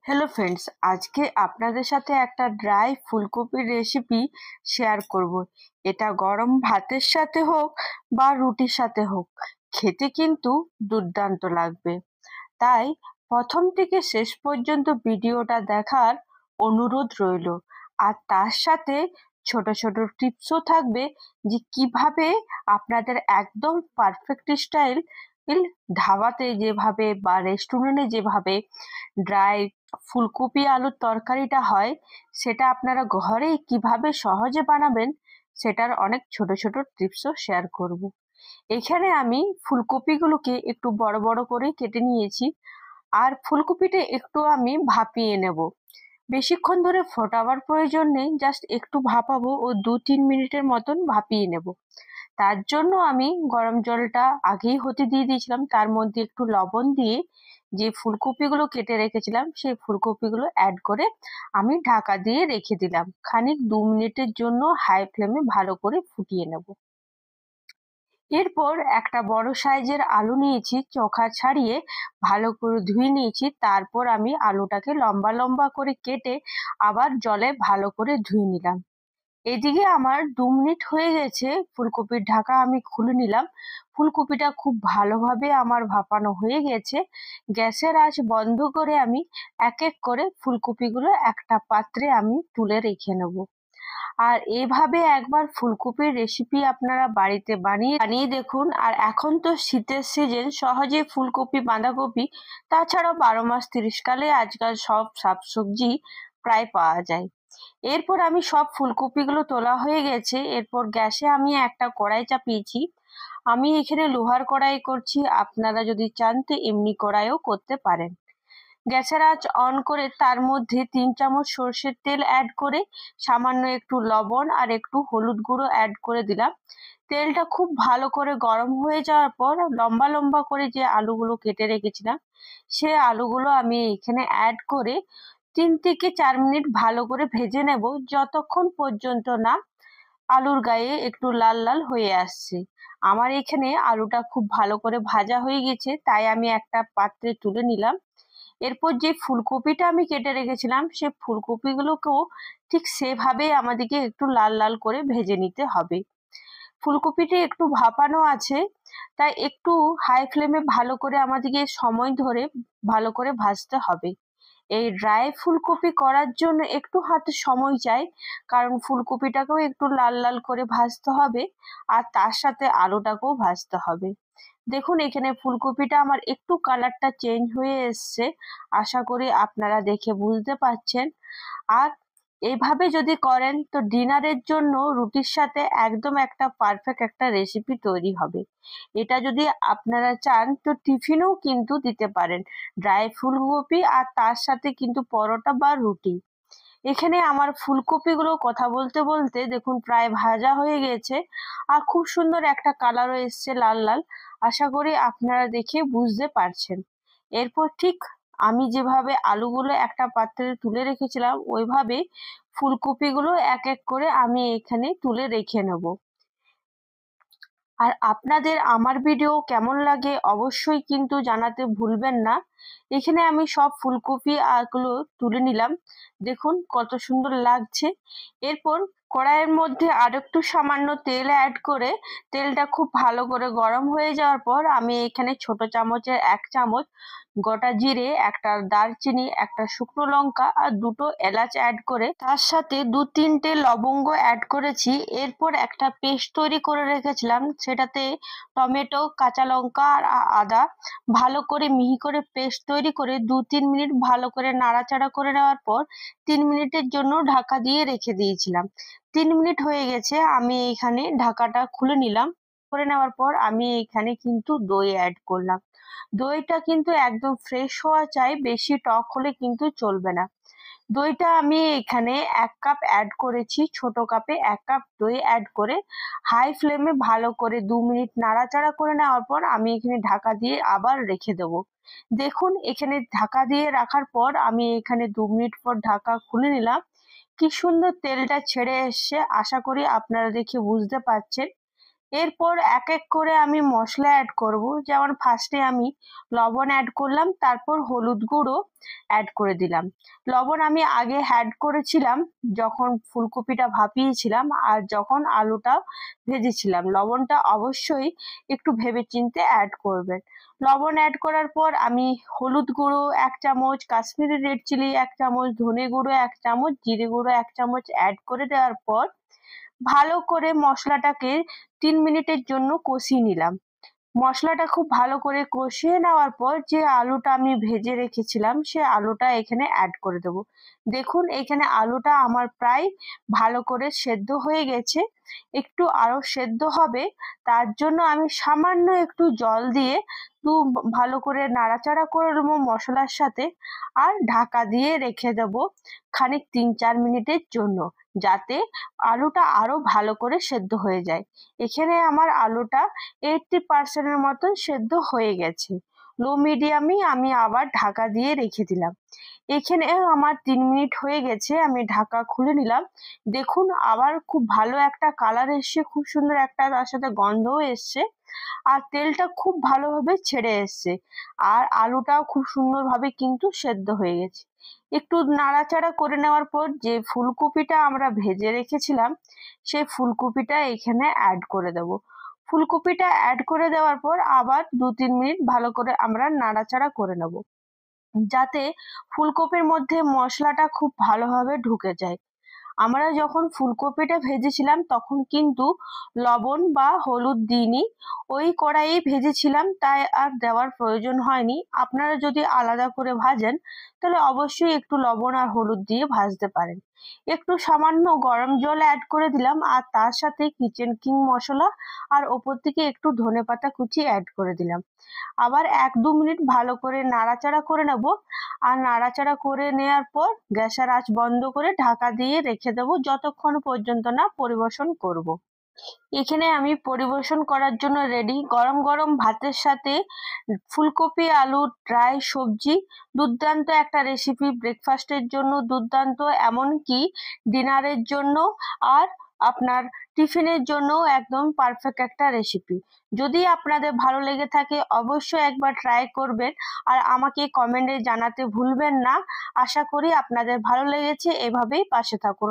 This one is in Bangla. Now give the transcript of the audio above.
হ্যালো ফ্রেন্ডস, আজকে আপনাদের সাথে একটা ড্রাই ফুলকপির রেসিপি শেয়ার করব। এটা গরম ভাতের সাথে হোক বা রুটির সাথে হোক, খেতে কিন্তু দুর্দান্ত লাগবে। তাই প্রথম থেকে শেষ পর্যন্ত ভিডিওটা দেখার অনুরোধ রইল। আর তার সাথে ছোট ছোট টিপসও থাকবে যে কিভাবে আপনাদের একদম পারফেক্ট স্টাইল ধাবাতে যেভাবে বা রেস্টুরেন্টে যেভাবে ড্রাই ফুলকপি আলুর তরকারিটা হয়, সেটা আপনারা ঘরেই কিভাবে সহজে বানাবেন সেটার অনেক ছোট ছোট টিপসও শেয়ার করব। এখানে আমি ফুলকপিগুলোকে একটু বড় বড় করে কেটে নিয়েছি। আর ফুলকপিটা একটু আমি ভাপিয়ে নেব। বেশিক্ষণ ধরে ফোটাবার প্রয়োজন নেই, জাস্ট একটু ভাপাবো ও 2-3 মিনিটের মতন ভাপিয়ে নেব। তার জন্য আমি গরম জলটা আগেই হতে দিয়ে দিয়েছিলাম, তার মধ্যে একটু লবণ দিয়ে যে ফুলকপিগুলো কেটে রেখেছিলাম সেই ফুলকপিগুলো অ্যাড করে আমি ঢাকা দিয়ে রেখে দিলাম। খানিক 2 মিনিটের জন্য হাই ফ্লেমে ভালো করে ফুটিয়ে নেব। এরপর একটা বড় সাইজের আলু নিয়েছি, চোখা ছাড়িয়ে ভালো করে ধুয়ে নিয়েছি। তারপর আমি আলুটাকে লম্বা লম্বা করে কেটে আবার জলে ভালো করে ধুয়ে নিলাম। এদিকে আমার 2 মিনিট হয়ে গেছে, ফুলকপির ঢাকা আমি খুলে নিলাম। ফুলকপিটা খুব ভালোভাবে আমার ভাপানো হয়ে গেছে। গ্যাসের আঁচ বন্ধ করে আমি এক এক করে ফুলকপিগুলো একটা পাত্রে আমি তুলে রেখে নেব। আর এভাবে একবার ফুলকপির রেসিপি আপনারা বাড়িতে বানিয়ে দেখুন। আর এখন তো শীতের সিজন, সহজে ফুলকপি, বাঁধাকপি, তাছাড়াও 12 মাস 30 কালে আজকাল সব শাকসবজি প্রায় পাওয়া যায়। এরপর আমি সব ফুলকপিগুলো তোলা হয়ে গেছে। এরপর গ্যাসে আমি একটা কড়াই চাপিয়েছি। আমি এখানে লোহার কড়াই করছি, আপনারা যদি চান তো এমনি কড়াইও করতে পারেন। গ্যাসের আঁচ অন করে তার মধ্যে 3 চামচ সর্ষের তেল অ্যাড করে সামান্য একটু লবণ আর একটু হলুদ গুঁড়ো অ্যাড করে দিলাম। তেলটা খুব ভালো করে গরম হয়ে যাওয়ার পর লম্বা লম্বা করে যে আলুগুলো কেটে রেখেছিলাম সে আলুগুলো আমি এখানে অ্যাড করে 3 থেকে 4 মিনিট ভালো করে ভেজে নেব, যতক্ষণ পর্যন্ত না আলুর গায়ে একটু লাল লাল হয়ে আসছে। আমার এখানে আলুটা খুব ভালো করে ভাজা হয়ে গেছে, তাই আমি একটা পাত্রে তুলে নিলাম। এরপর যে ফুলকপিটা আমি কেটে রেখেছিলাম সে ফুলকপিগুলোকেও ঠিক সেভাবে আমাদেরকে একটু লাল লাল করে ভেজে নিতে হবে। ফুলকপিটা একটু ভাপানো আছে, তাই একটু হাই ফ্লেমে ভালো করে আমাদেরকে সময় ধরে ভালো করে ভাজতে হবে। এই ড্রাই ফুলকপি করার জন্য একটু হাতে সময় চাই, কারণ ফুলকপিটাকেও একটু লাল লাল করে ভাজতে হবে আর তার সাথে আলুটাকেও ভাজতে হবে। দেখুন এখানে ফুলকপিটা আমার একটু কালারটা চেঞ্জ হয়ে এসছে, আশা করি আপনারা দেখে বুঝতে পারছেন। আর এইভাবে যদি করেন তো ডিনারের জন্য রুটির সাথে একদম একটা পারফেক্ট একটা রেসিপি তৈরি হবে। এটা যদি আপনারা চান তো টিফিনেও কিন্তু দিতে পারেন ড্রাই ফুলকপি, আর তার সাথে কিন্তু পরোটা বা রুটি। এখানে আমার ফুলকপিগুলো কথা বলতে বলতে দেখুন প্রায় ভাজা হয়ে গেছে আর খুব সুন্দর একটা কালারও এসছে লাল লাল। আশা করি আপনারা দেখে বুঝতে পারছেন। এরপর ঠিক আমি যেভাবে আলুগুলো একটা পাত্রে তুলে রেখেছিলাম ওইভাবে ফুলকপিগুলো এক এক করে আমি এখানে তুলে রেখে নেব। আর আপনাদের আমার ভিডিও কেমন লাগে অবশ্যই কিন্তু জানাতে ভুলবেন না। এখানে আমি সব ফুলকপি আগুলো তুলে নিলাম, দেখুন কত সুন্দর লাগছে। এরপর কড়াইয়ের মধ্যে আরেকটু সামান্য তেল অ্যাড করে তেলটা খুব ভালো করে গরম হয়ে যাওয়ার পর আমি এখানে ছোট চামচের 1 চামচ গোটা জিরে, একটা দারচিনি, একটা শুকনো লঙ্কা আর 2টো এলাচ অ্যাড করে তার সাথে 2-3টে লবঙ্গ অ্যাড করেছি। এরপর একটা পেস্ট তৈরি করে রেখেছিলাম, সেটাতে টমেটো, কাঁচা লঙ্কা আর আদা ভালো করে মিহি করে পেস্ট তৈরি করে 2-3 মিনিট ভালো করে নাড়াচাড়া করে নেওয়ার পর 3 মিনিটের জন্য ঢাকা দিয়ে রেখে দিয়েছিলাম। 3 মিনিট হয়ে গেছে, আমি এখানে ঢাকাটা খুলে নিলাম। করে নেওয়ার পর আমি এখানে কিন্তু দই অ্যাড করলাম। দইটা কিন্তু একদম ফ্রেশ হওয়া চাই, বেশি টক হলে কিন্তু চলবে না। দইটা আমি এখানে 1 কাপ অ্যাড করেছি, ছোট কাপে 1 কাপ দই অ্যাড করে হাই ফ্লেমে ভালো করে 2 মিনিট নাড়াচাড়া করে নেওয়ার পর আমি এখানে ঢাকা দিয়ে আবার রেখে দেবো। দেখুন এখানে ঢাকা দিয়ে রাখার পর আমি এখানে 2 মিনিট পর ঢাকা খুলে নিলাম। কি সুন্দর তেলটা ছেড়ে এসছে, আশা করি আপনারা দেখে বুঝতে পারছেন। এরপর এক এক করে আমি মশলা অ্যাড করব। যেমন ফার্স্টে আমি লবণ অ্যাড করলাম, তারপর হলুদ গুঁড়ো অ্যাড করে দিলাম। লবণ আমি আগে অ্যাড করেছিলাম যখন ফুলকপিটা ভাপিয়েছিলাম আর যখন আলুটা ভেজেছিলাম। লবণটা অবশ্যই একটু ভেবেচিন্তে অ্যাড করবেন। লবণ অ্যাড করার পর আমি হলুদ গুঁড়ো 1 চামচ, কাশ্মীরি রেড চিলি 1 চামচ, ধনে গুঁড়ো 1 চামচ, জিরে গুঁড়ো 1 চামচ অ্যাড করে দেওয়ার পর ভালো করে মশলাটাকে 3 মিনিটের জন্য কষিয়ে নিলাম। মশলাটা খুব ভালো করে কষিয়ে নেওয়ার পর যে আলুটা আমি ভেজে রেখেছিলাম সে আলুটা এখানে অ্যাড করে দেব। দেখুন এখানে আলুটা আমার প্রায় ভালো করে সেদ্ধ হয়ে গেছে। একটু আরো সেদ্ধ হবে, তার জন্য আমি সামান্য একটু জল দিয়ে ভালো করে নাড়াচাড়া করে নেবো মশলার সাথে, আর ঢাকা দিয়ে রেখে দেব খানিক 3-4 মিনিটের জন্য, যাতে আলুটা আরো ভালো করে সেদ্ধ হয়ে যায়। এখানে আমার আলুটা 80% এর মতন সেদ্ধ হয়ে গেছে। লো মিডিয়ামে আমি আবার ঢাকা দিয়ে রেখে দিলাম। এখানে আমার 3 মিনিট হয়ে গেছে, আমি ঢাকা খুলে নিলাম। দেখুন আবার খুব ভালো একটা কালার এসছে, খুব সুন্দর একটা তার সাথে গন্ধও এসছে, আর তেলটা খুব ভালোভাবে ছেড়ে এসছে, আর আলুটাও খুব সুন্দরভাবে কিন্তু সেদ্ধ হয়ে গেছে। একটু নাড়াচাড়া করে নেওয়ার পর যে ফুলকপিটা আমরা ভেজে রেখেছিলাম সেই ফুলকপিটা এখানে অ্যাড করে দেব। ফুলকপিটা অ্যাড করে দেওয়ার পর আবার 2-3 মিনিট ভালো করে আমরা নাড়াচাড়া করে নেব, যাতে ফুলকপির মধ্যে মশলাটা খুব ভালোভাবে ঢুকে যায়। আমরা যখন ফুলকপিটা ভেজেছিলাম তখন কিন্তু লবণ বা হলুদ দিইনি, ওই কড়াইয়ে ভেজেছিলাম, তাই আর দেওয়ার প্রয়োজন হয়নি। আপনারা যদি আলাদা করে ভাজেন তাহলে অবশ্যই একটু লবণ আর হলুদ দিয়ে ভাজতে পারেন। একটু সামান্য গরম জল অ্যাড করে দিলাম, আর তার সাথে কিচেন কিং মশলা আর ওপর থেকে একটু ধনেপাতা কুচি অ্যাড করে দিলাম। আবার 1-2 মিনিট ভালো করে নাড়াচাড়া করে নেব, আর নাড়াচাড়া করে নেওয়ার পর গ্যাসের আঁচ বন্ধ করে ঢাকা দিয়ে রেখে দেবো যতক্ষণ পর্যন্ত না পরিবেশন করব। এখানে আমি পরিবেশন করার জন্য রেডি। গরম গরম ভাতের সাথে ফুলকপি আলু ড্রাই সবজি, দুর্দান্ত একটা রেসিপি। ব্রেকফাস্টের জন্য দুর্দান্ত, এমনকি ডিনারের জন্য আর আপনার টিফিনের জন্য একদম পারফেক্ট একটা রেসিপি। যদি আপনাদের ভালো লেগে থাকে অবশ্যই একবার ট্রাই করবেন, আর আমাকে কমেন্টে জানাতে ভুলবেন না। আশা করি আপনাদের ভালো লেগেছে, এভাবেই পাশে থাকুন।